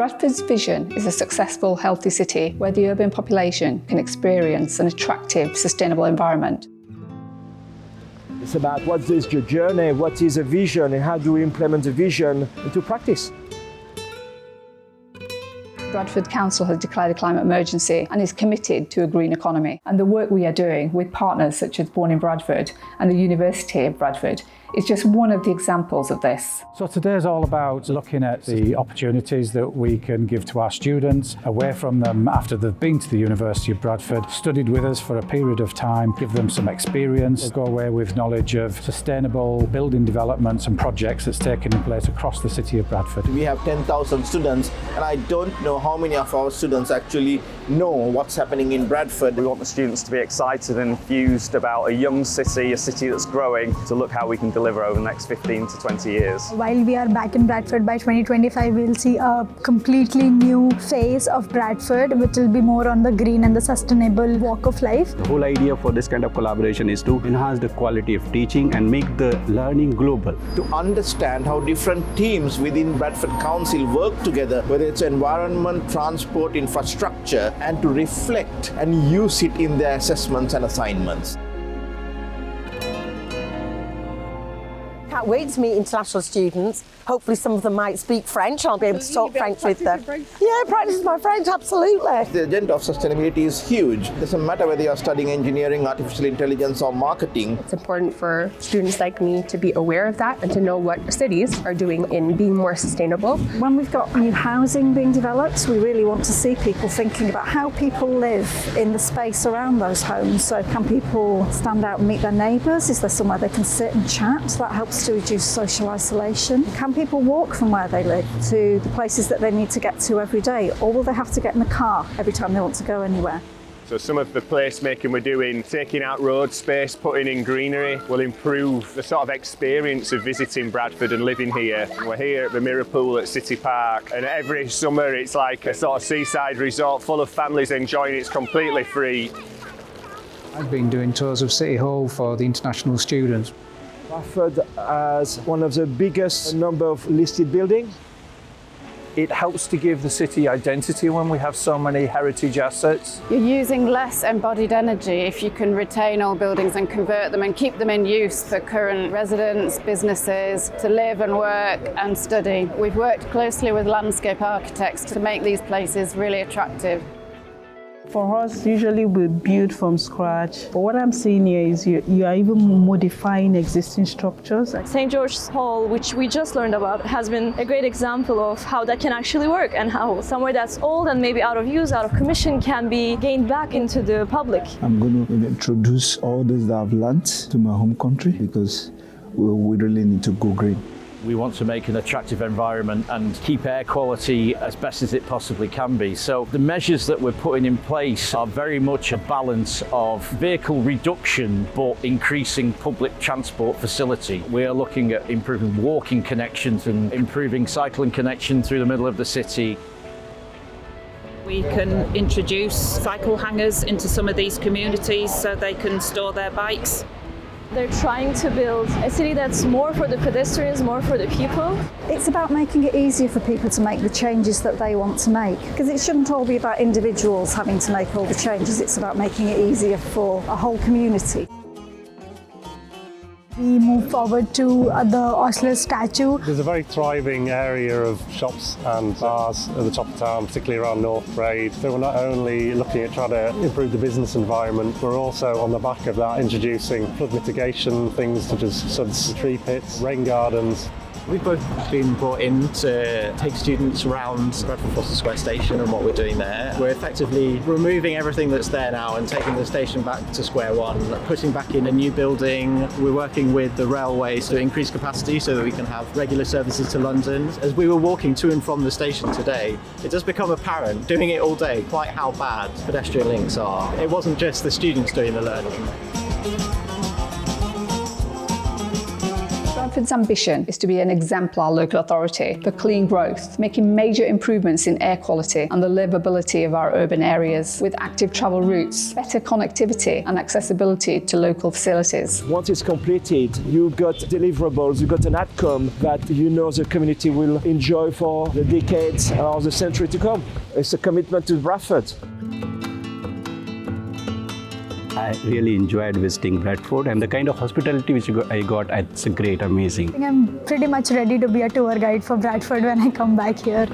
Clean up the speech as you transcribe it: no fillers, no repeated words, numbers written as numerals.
Bradford's vision is a successful, healthy city where the urban population can experience an attractive, sustainable environment. It's about what is the journey, what is a vision, and how do we implement the vision into practice. Bradford Council has declared a climate emergency and is committed to a green economy. And the work we are doing with partners such as Born in Bradford and the University of Bradford is just one of the examples of this. So today is all about looking at the opportunities that we can give to our students away from them after they've been to the University of Bradford, studied with us for a period of time, give them some experience, go away with knowledge of sustainable building developments and projects that's taking place across the city of Bradford. We have 10,000 students, and I don't know how many of our students actually know what's happening in Bradford. We want the students to be excited and enthused about a young city, a city that's growing, to look how we can deliver over the next 15 to 20 years. While we are back in Bradford by 2025, we'll see a completely new phase of Bradford, which will be more on the green and the sustainable walk of life. The whole idea for this kind of collaboration is to enhance the quality of teaching and make the learning global. To understand how different teams within Bradford Council work together, whether it's environment, transport, infrastructure, and to reflect and use it in their assessments and assignments. Can't wait to meet international students. Hopefully some of them might speak French. I'll be able to talk French with them. Yeah, practice my French, absolutely. The agenda of sustainability is huge. It doesn't matter whether you're studying engineering, artificial intelligence, or marketing. It's important for students like me to be aware of that and to know what cities are doing in being more sustainable. When we've got new housing being developed, we really want to see people thinking about how people live in the space around those homes. So can people stand out and meet their neighbours? Is there somewhere they can sit and chat? That helps to reduce social isolation. Can people walk from where they live to the places that they need to get to every day, or will they have to get in the car every time they want to go anywhere? So some of the placemaking we're doing, taking out road space, putting in greenery, will improve the sort of experience of visiting Bradford and living here. We're here at the Mirror Pool at City Park, and every summer it's like a sort of seaside resort full of families enjoying it. It's completely free. I've been doing tours of City Hall for the international students. Bradford has one of the biggest number of listed buildings. It helps to give the city identity when we have so many heritage assets. You're using less embodied energy if you can retain old buildings and convert them and keep them in use for current residents, businesses, to live and work and study. We've worked closely with landscape architects to make these places really attractive. For us, usually we build from scratch. But what I'm seeing here is you are even modifying existing structures. St. George's Hall, which we just learned about, has been a great example of how that can actually work and how somewhere that's old and maybe out of use, out of commission, can be gained back into the public. I'm going to introduce all this that I've learned to my home country because we really need to go green. We want to make an attractive environment and keep air quality as best as it possibly can be. So the measures that we're putting in place are very much a balance of vehicle reduction but increasing public transport facility. We are looking at improving walking connections and improving cycling connection through the middle of the city. We can introduce cycle hangers into some of these communities so they can store their bikes. They're trying to build a city that's more for the pedestrians, more for the people. It's about making it easier for people to make the changes that they want to make. Because it shouldn't all be about individuals having to make all the changes, it's about making it easier for a whole community. We move forward to the Osler statue. There's a very thriving area of shops and bars at the top of town, particularly around North Parade. So we're not only looking at trying to improve the business environment, we're also on the back of that introducing flood mitigation, things such as suds, tree pits, rain gardens. We've both been brought in to take students around Bradford Foster Square Station and what we're doing there. We're effectively removing everything that's there now and taking the station back to square one, putting back in a new building. We're working with the railways to increase capacity so that we can have regular services to London. As we were walking to and from the station today, it does become apparent, doing it all day, quite how bad pedestrian links are. It wasn't just the students doing the learning. Bradford's ambition is to be an exemplar local authority for clean growth, making major improvements in air quality and the livability of our urban areas, with active travel routes, better connectivity and accessibility to local facilities. Once it's completed, you've got deliverables, you've got an outcome that you know the community will enjoy for the decades or the century to come. It's a commitment to Bradford. I really enjoyed visiting Bradford, and the kind of hospitality which I got, it's great, amazing. I think I'm pretty much ready to be a tour guide for Bradford when I come back here.